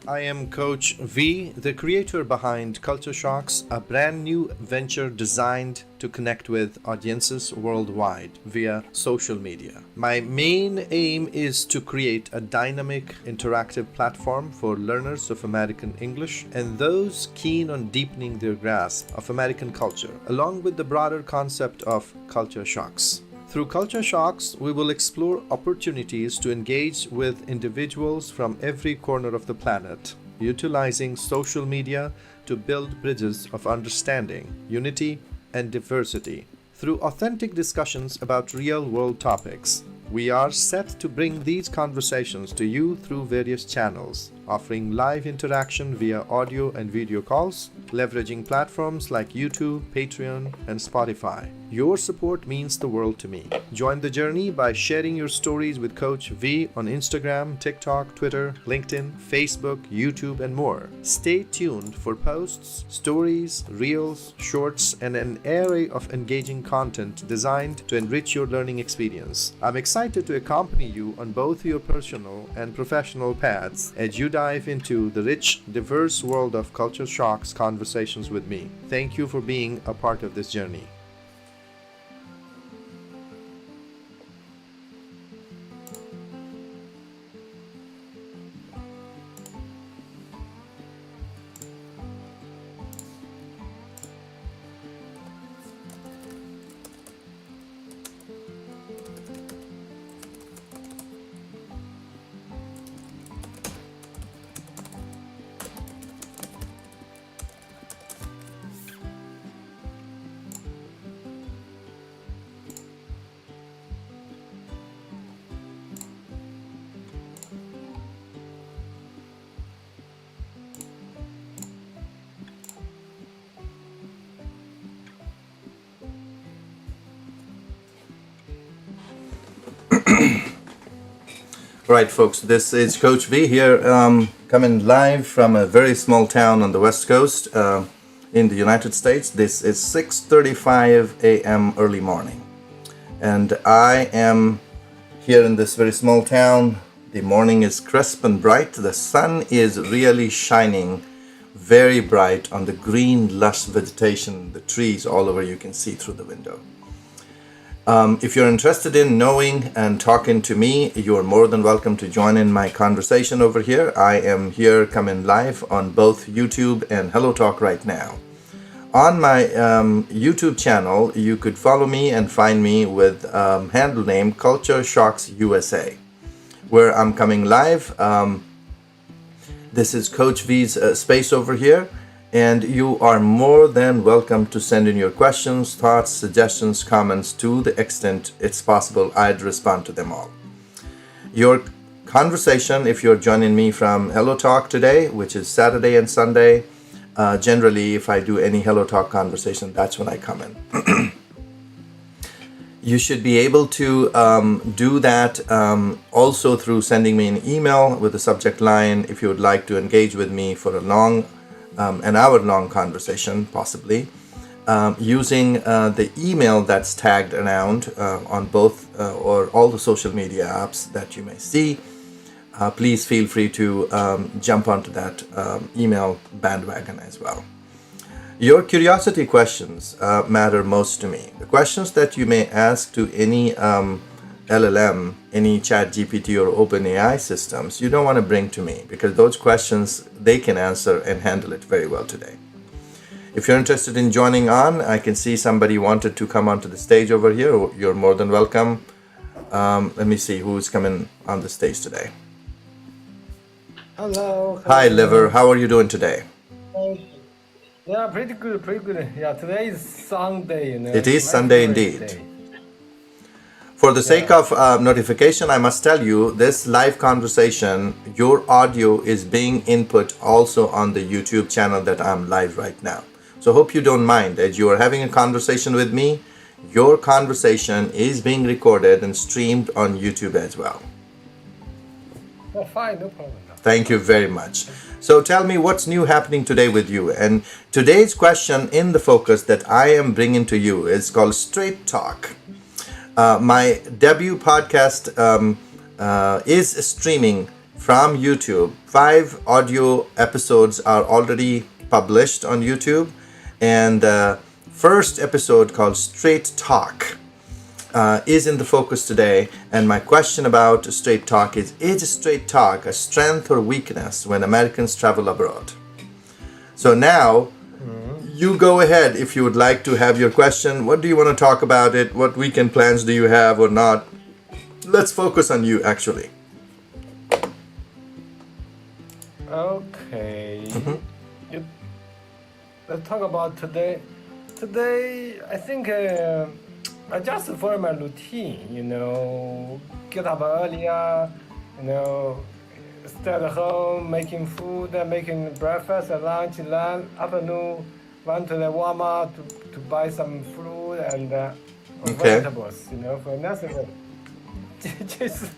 I am Coach Veee, the creator behind Culture Shocks, a brand new venture designed to connect with audiences worldwide via social media. My main aim is to create a dynamic, interactive platform for learners of American English and those keen on deepening their grasp of American culture, along with the broader concept of culture shocks. Through Culture Shocks, we will explore opportunities to engage with individuals from every corner of the planet, utilizing social media to build bridges of understanding, unity, and diversity. Through authentic discussions about real-world topics, we are set to bring these conversations to you through various channels, offering live interaction via audio and video calls, leveraging platforms like YouTube, Patreon, and Spotify. Your support means the world to me. Join the journey by sharing your stories with Coach Veee on Instagram, TikTok, Twitter, LinkedIn, Facebook, YouTube, and more. Stay tuned for posts, stories, reels, shorts, and an array of engaging content designed to enrich your learning experience. I'm excited to accompany you on both your personal and professional paths as you dive into the rich, diverse world of Culture Shocks conversations with me. Thank you for being a part of this journey. Right, folks, this is Coach V here, coming live from a very small town on the West Coast in the United States. This is 6:35 a.m. early morning, and I am here in this very small town. The morning is crisp and bright. The sun is really shining very bright on the green, lush vegetation, the trees all over you can see through the window. If you're interested in knowing and talking to me, you're more than welcome to join in my conversation over here. I am here coming live on both YouTube and Hello Talk right now. On my YouTube channel, you could follow me and find me with handle name Culture Shocks USA, where I'm coming live. This is Coach Vee's space over here. And you are more than welcome to send in your questions, thoughts, suggestions, comments to the extent it's possible. I'd respond to them all. Your conversation, if you're joining me from Hello Talk today, which is Saturday and Sunday, generally if I do any Hello Talk conversation, that's when I come in. You should be able to do that also through sending me an email with the subject line if you would like to engage with me for an hour-long conversation, possibly, using the email that's tagged around on both or all the social media apps that you may see. Please feel free to jump onto that email bandwagon as well. Your curiosity questions matter most to me. The questions that you may ask to any LLM, any chat GPT or OpenAI systems, you don't want to bring to me, because those questions, they can answer and handle it very well today. If you're interested in joining on, I can see somebody wanted to come onto the stage over here. You're more than welcome. Let me see who's coming on the stage today. Hello. Hi, Liver. How are you doing today? Yeah, pretty good, pretty good. Yeah, today is Sunday, It is Sunday indeed. Day. For the sake of notification, I must tell you, this live conversation, your audio is being input also on the YouTube channel that I'm live right now. So hope you don't mind. As you are having a conversation with me, your conversation is being recorded and streamed on YouTube as well. Oh, fine, no problem. Thank you very much. So tell me what's new happening today with you. And today's question in the focus that I am bringing to you is called Straight Talk. My debut podcast is streaming from YouTube. 5 audio episodes are already published on YouTube, and the first episode called Straight Talk is in the focus today. And my question about straight talk is straight talk a strength or weakness when Americans travel abroad? So now you go ahead if you would like to have your question. What do you want to talk about it? What weekend plans do you have or not? Let's focus on you actually. Okay. Let's talk about today. Today, I think I just follow my routine, get up earlier, stay at home, making food, making breakfast, lunch, afternoon, went to the Walmart to buy some fruit and vegetables, for nothing. Just,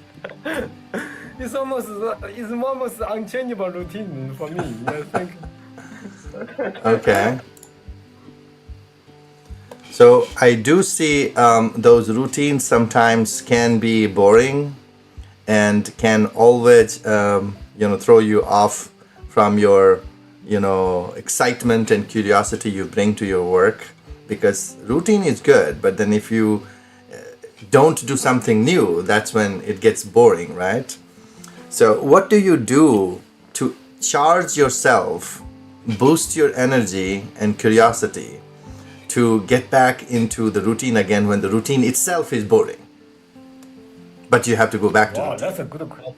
it's almost unchangeable routine for me, I think. Okay. So I do see those routines sometimes can be boring and can always, throw you off from your, excitement and curiosity you bring to your work. Because routine is good, but then if you don't do something new, that's when it gets boring, right? So what do you do to charge yourself, boost your energy and curiosity to get back into the routine again when the routine itself is boring? But you have to go back to it. That's a good question.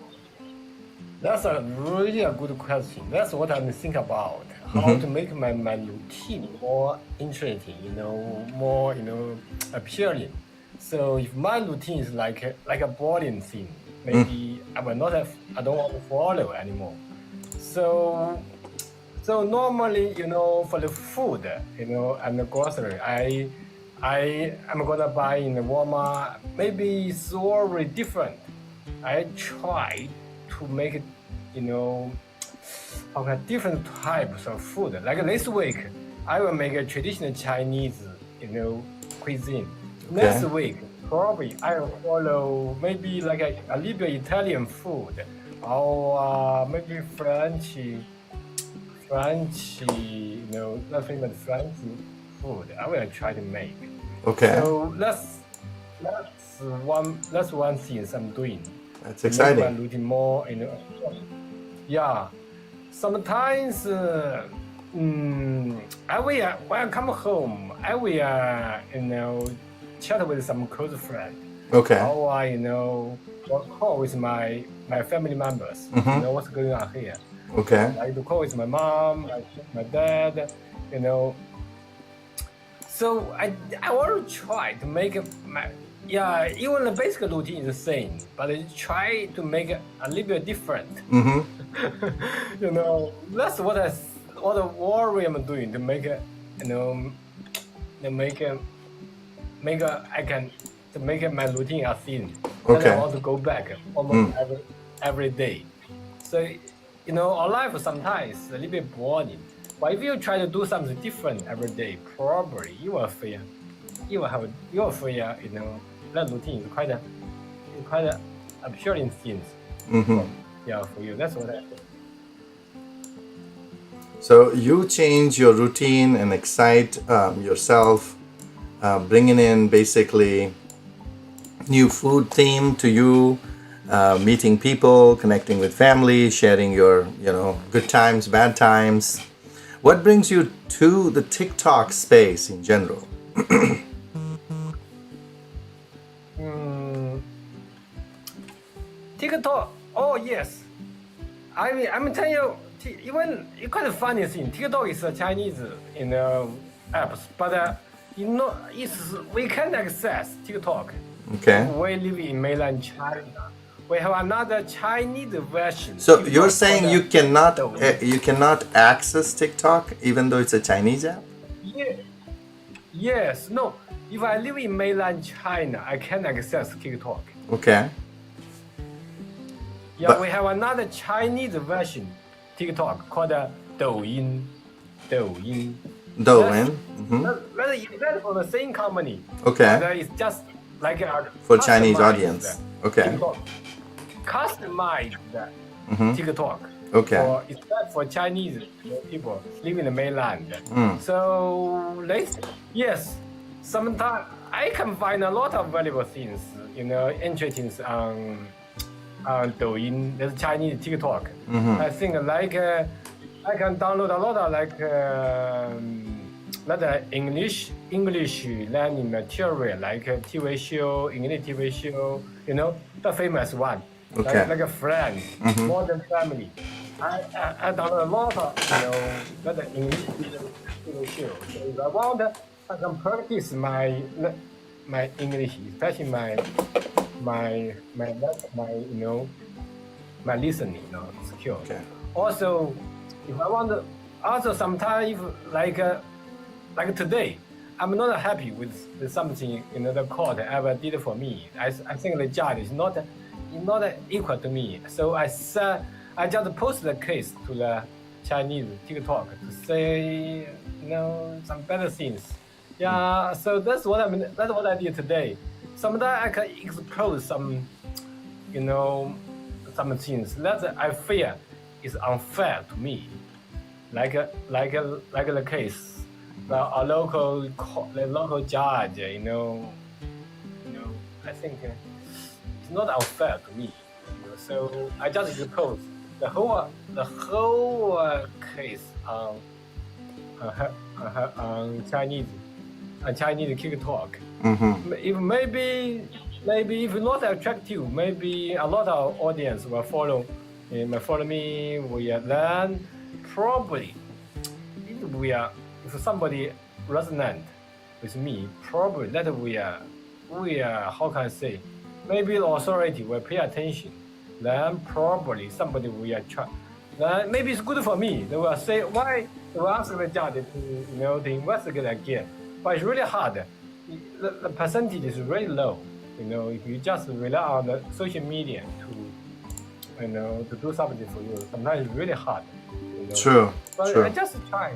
That's really a good question. That's what I'm thinking about. How to make my routine more interesting, more, appealing. So if my routine is like a boring thing, maybe I don't want to follow anymore. So normally, for the food, and the grocery, I'm gonna buy in the Walmart. Maybe it's already different. I try to make it, different types of food. Like this week, I will make a traditional Chinese, cuisine. Okay. Next week, probably I will follow maybe like a little bit Italian food, or maybe French, not famous French food. I will try to make. Okay. So that's one thing I'm doing. That's exciting. Make my routine more, Yeah. Sometimes when I come home, I will chat with some close friend. Okay. Or call with my family members. What's going on here. Okay. I do call with my mom, my dad, So I want to try to make even the basic routine is the same, but I try to make it a little bit different. That's what the worry I'm doing to make it, to make it my routine a thing. Okay. And I want to go back almost every day. So, our life sometimes is a little bit boring. But if you try to do something different every day, probably you will feel, that routine is quite a appealing thing. For you. That's what I think. So you change your routine and excite yourself, bringing in basically new food theme to you, meeting people, connecting with family, sharing your, good times, bad times. What brings you to the TikTok space in general? TikTok. Oh yes, I'm telling you, even it's quite a funny thing. TikTok is a Chinese apps, but we can access TikTok. Okay. We live in mainland China. We have another Chinese version. So you're saying you cannot access TikTok even though it's a Chinese app? Yeah. Yes. No. If I live in mainland China, I can access TikTok. Okay. Yeah, we have another Chinese version TikTok called Douyin. Douyin. That's from the same company. Okay. But it's just like a for Chinese audience. Okay. TikTok. Customized TikTok. Okay. Except for Chinese people living in the mainland. So yes, sometimes I can find a lot of valuable things, interesting on Douyin. There's Chinese TikTok. I think I can download a lot of English learning material, like a TV show, English TV show, the famous one. Okay. Like a friend, modern family. I done a lot of that English TV show. So if I want, I can practice my English, especially my listening skill. Okay. Also, if I want, also sometimes like today, I'm not happy with something the court ever did for me. I think the judge is not equal to me. So I just post the case to the Chinese TikTok to say some better things. Yeah, so that's what I did today. Sometimes I can expose some things that I fear is unfair to me, like the case, a local judge. I think it's not unfair to me. So I just expose the whole case on Chinese TikTok. If maybe if not attractive, maybe a lot of audience will follow me. Then probably if somebody resonant with me, probably that we are how can I say? Maybe the authority will pay attention. Then probably somebody will try. Then maybe it's good for me. They will say why. They will ask the judge to investigate again. But it's really hard. The percentage is really low. If you just rely on the social media to do something for you, sometimes it's really hard. True. But true. I just try.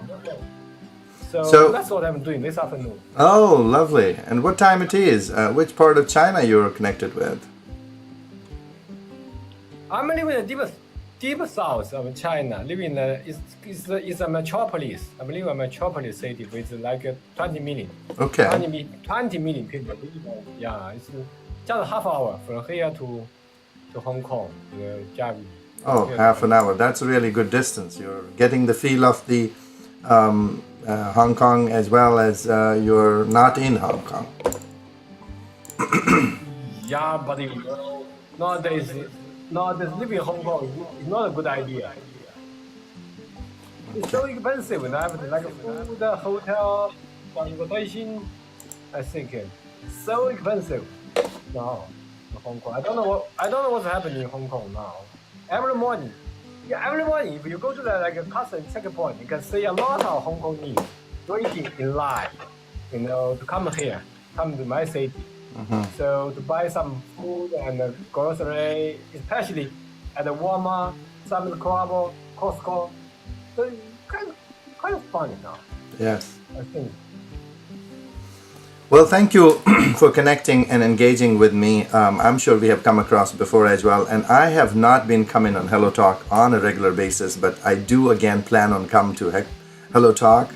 So that's what I'm doing this afternoon. Oh, lovely. And what time it is? Which part of China you're connected with? I'm living in the deep south of China. Living it's a metropolis. I'm living in a metropolis city with like 20 million. Okay. 20 million people. Yeah, it's just half hour from here to Hong Kong. Jiavi. Oh, half an hour. That's a really good distance. You're getting the feel of the Hong Kong as well as you're not in Hong Kong. Yeah, but nowadays living in Hong Kong is not a good idea. It's so expensive. And I have like food, hotel, transportation. I think it's so expensive now in Hong Kong. I don't know what's happening in Hong Kong now. Every morning, if you go to the custom checkpoint, you can see a lot of Hong Kongese waiting in line, to come here, come to my city. So to buy some food and grocery, especially at the Walmart, Sam's Club, Costco. So it's kind of funny now. Yes. I think. Well, thank you for connecting and engaging with me. I'm sure we have come across before as well. And I have not been coming on Hello Talk on a regular basis, but I do again plan on come to Hello Talk,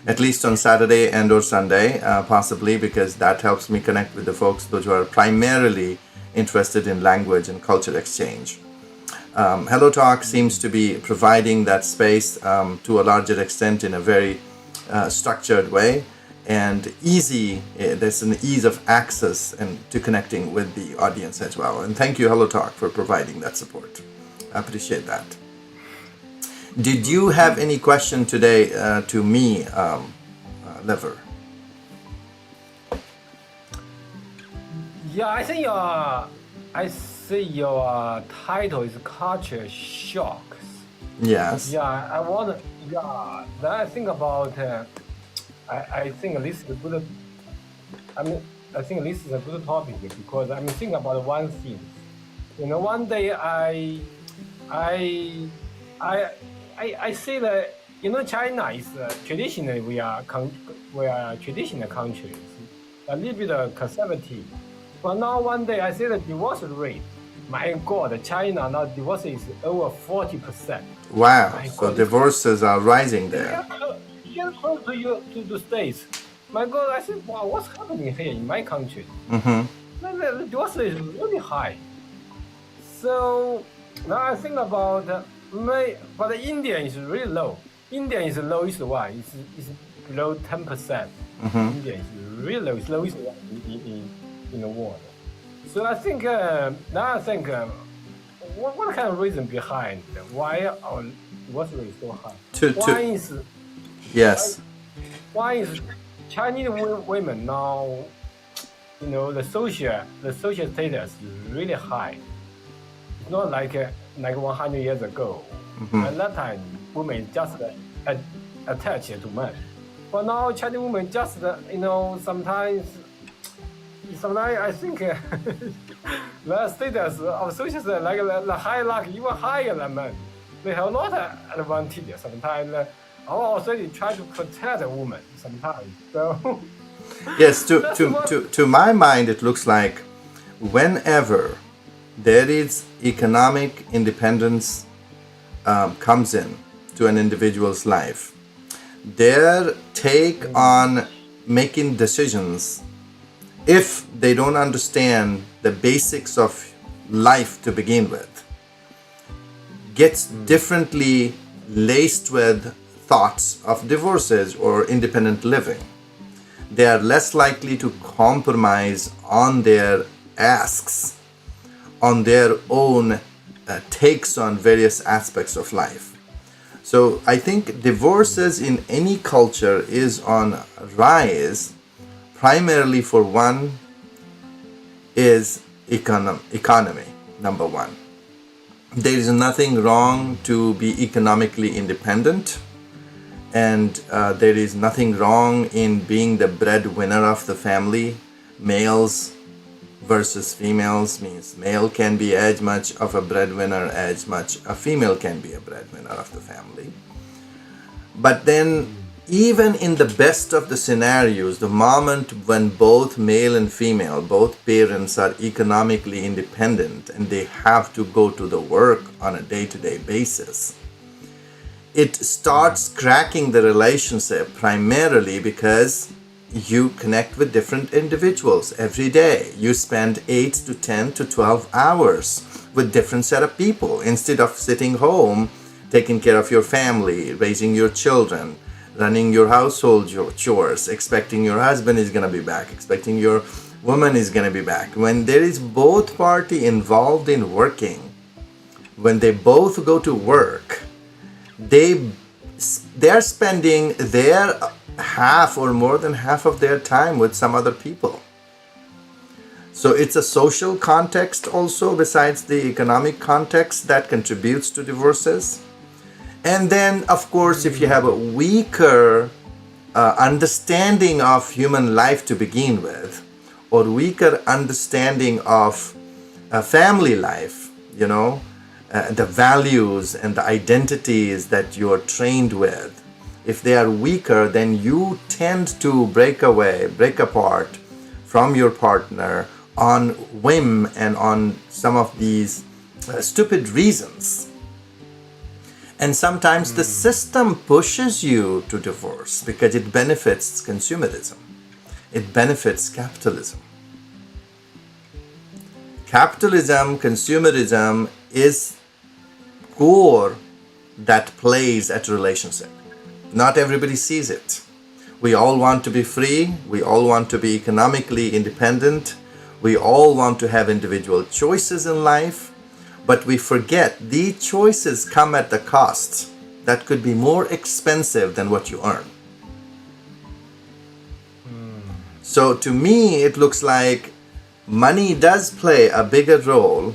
at least on Saturday and or Sunday, possibly, because that helps me connect with the folks those who are primarily interested in language and culture exchange. Hello Talk seems to be providing that space to a larger extent in a very structured way. And there's an ease of access and to connecting with the audience as well. And thank you, Hello Talk, for providing that support. I appreciate that. Did you have any question today to me, Lever? Yeah, I see your title is Culture Shocks. Yes. Yeah, then I think about. I think this is a good. I think this is a good topic because I'm thinking about one thing. One day I say that China is traditionally we are traditional countries, a little bit conservative. But now one day I say the divorce rate My God, China now divorce is over 40%. Wow. My So God, divorces are rising it's there. get close to you to the States. My God, I said, wow, what's happening here in my country? Mm-hmm. The divorce is really high. So now I think about but the India is really low. India is the lowest one. It's below 10%. Mm-hmm. India is really low. It's lowest one in the world. So I think now I think what kind of reason behind why our divorce rate is so high? To One is why yes. one is Chinese women now, the social status is really high. It's not like 100 years ago. Mm-hmm. At that time, women just attached to men. But now Chinese women just sometimes I think the status of social status like the hierarchy even higher than men. They have a lot of advantage. Sometimes our society try to protect a woman. Sometimes so. Yes. To That's to what. to to my mind, it looks like whenever there is economic independence comes in to an individual's life, their take on making decisions, if they don't understand the basics of life to begin with, gets differently laced with thoughts of divorces or independent living. They are less likely to compromise on their asks, on their own takes on various aspects of life. So I think divorces in any culture is on rise, primarily for one is economy, number one. There is nothing wrong to be economically independent, and there is nothing wrong in being the breadwinner of the family. Males versus females means male can be as much of a breadwinner as much a female can be a breadwinner of the family. But then even in the best of the scenarios, the moment when both male and female, both parents are economically independent and they have to go to the work on a day-to-day basis, it starts cracking the relationship primarily because you connect with different individuals every day. You spend 8 to 10 to 12 hours with different set of people instead of sitting home, taking care of your family, raising your children, running your household chores, expecting your husband is going to be back, expecting your woman is going to be back. When there is both party involved in working, when they both go to work, they're spending their half or more than half of their time with some other people. So it's a social context also besides the economic context that contributes to divorces. And then, of course, if you have a weaker understanding of human life to begin with, or weaker understanding of family life, the values and the identities that you are trained with, if they are weaker, then you tend to break apart from your partner on whim and on some of these stupid reasons. And sometimes the system pushes you to divorce because it benefits consumerism. It benefits capitalism. Capitalism, consumerism is core that plays at relationship. Not everybody sees it. We all want to be free. We all want to be economically independent. We all want to have individual choices in life. But we forget these choices come at the cost that could be more expensive than what you earn. So to me, it looks like money does play a bigger role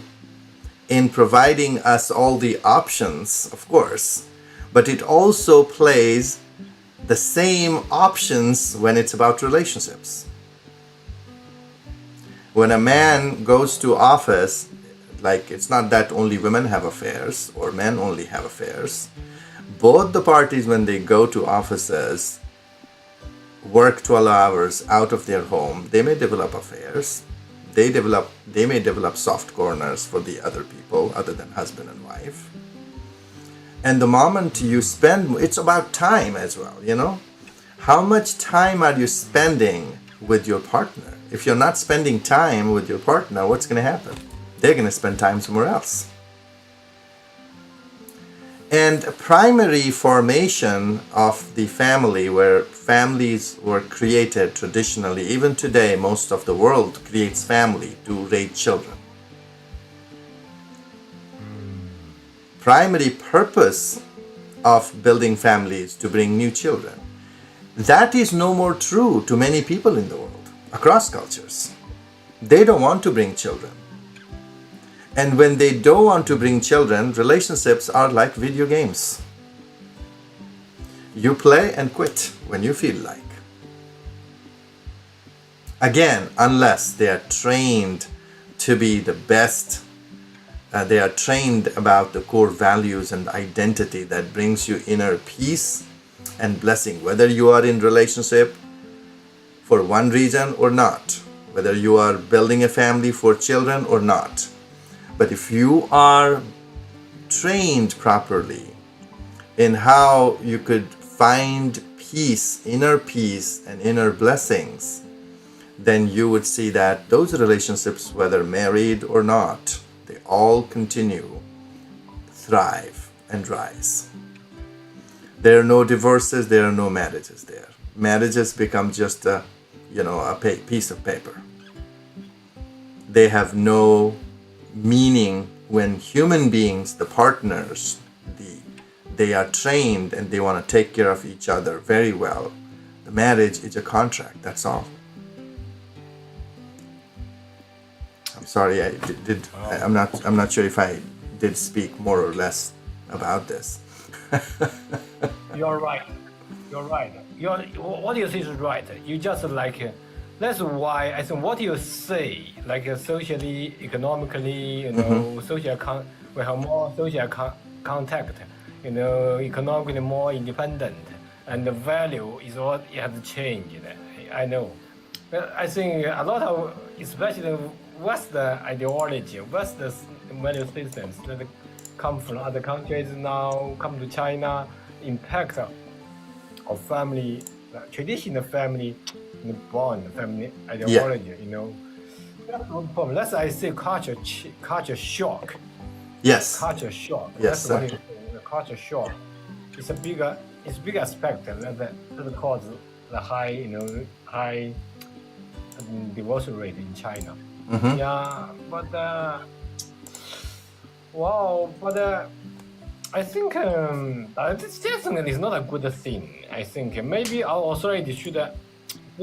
in providing us all the options, of course, but it also plays the same options when it's about relationships. When a man goes to office, like it's not that only women have affairs or men only have affairs. Both the parties, when they go to offices, work 12 hours out of their home, they may develop affairs. they may develop soft corners for the other people other than husband and wife. And the moment you spend, it's about time as well, you know? How much time are you spending with your partner? If you're not spending time with your partner, what's going to happen? They're going to spend time somewhere else. And primary formation of the family, where families were created traditionally, even today, most of the world creates family to raise children. Primary purpose of building families to bring new children. That is no more true to many people in the world, across cultures. They don't want to bring children. And when they don't want to bring children, relationships are like video games. You play and quit when you feel like. Again, unless they are trained to be the best, they are trained about the core values and identity that brings you inner peace and blessing, whether you are in relationship for one reason or not, whether you are building a family for children or not. But if you are trained properly in how you could find peace, inner peace and inner blessings, then you would see that those relationships, whether married or not, they all continue, thrive and rise. There are no divorces, there are no marriages there. Marriages become just a piece of paper. They have no meaning when human beings, the partners, they are trained and they want to take care of each other very well. The marriage is a contract, that's all. I'm sorry, I'm not sure if I did speak more or less about this. You're right. What you say is right. You just that's why I think what you say, socially, economically, we have more social contact, economically more independent, and the value is what has changed. I know. But I think a lot of, especially Western ideology, Western value systems that come from other countries now, come to China, impact of family, traditional family bond, family ideology, That's one problem. That's I say culture shock. Yes. Culture shock. Yes. That's what it is. The culture shock. It's a bigger aspect that causes the high divorce rate in China. Mm-hmm. Yeah, but I think this definitely is not a good thing. I think maybe our authority should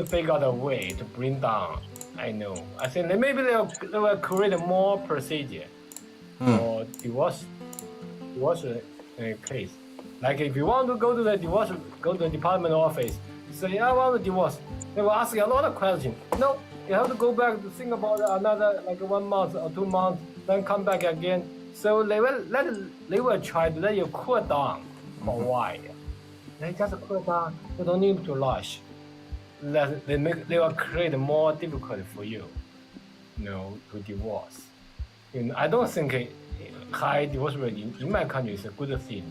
figure out a way to bring down. I know. I think maybe they will create more procedure for divorce case. Like if you want to go to the divorce, go to the department office. You say, I want to divorce. They will ask you a lot of questions. No, you have to go back to think about another 1 month or 2 months, then come back again. So they will try to let you cool down for a while. They just cool down. You don't need to rush. They will create more difficult for you, to divorce. I don't think high divorce rate in my country is a good thing.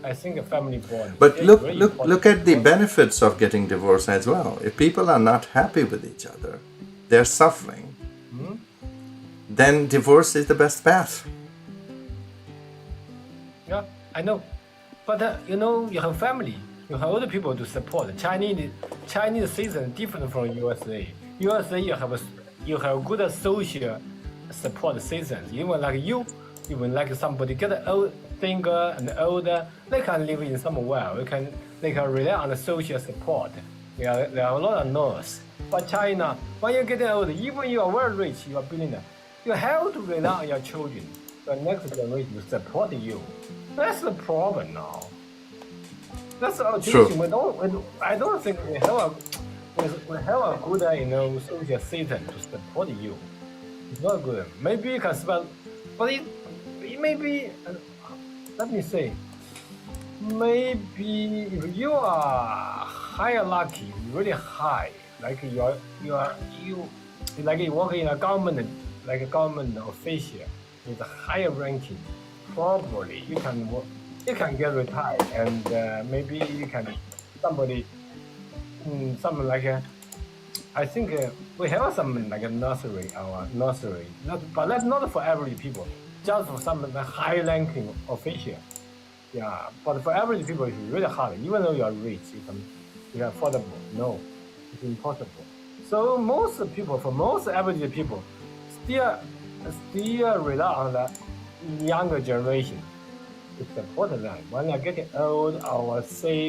I think a family bond. But look at the benefits of getting divorced as well. If people are not happy with each other, they're suffering, then divorce is the best path. Yeah, I know. But you have family. You have other people to support. Chinese citizen different from USA. USA you have good social support citizens. Even like you, even like somebody get old, single and older, they can live in somewhere. They can rely on the social support. There are a lot of nurses. But China, when you get old, even you are very rich, you are billionaire, you have to rely on your children, the next generation to support you. That's the problem now. That's our tradition. I don't think we have a good social system to support you. It's not good. Maybe you can spend, but it may be. Let me say, maybe if you are hierarchy really high, like you like you work in a government, like a government official with a higher ranking, probably you can work, you can get retired, and maybe you can somebody, something like a. I think we have some like a nursery, our nursery, but that's not for average people, just for some high ranking official. Yeah, but for average people, it's really hard. Even though you are rich, you are affordable. No, it's impossible. So most people, for most average people, still rely on the younger generation to support them when they're getting old or sick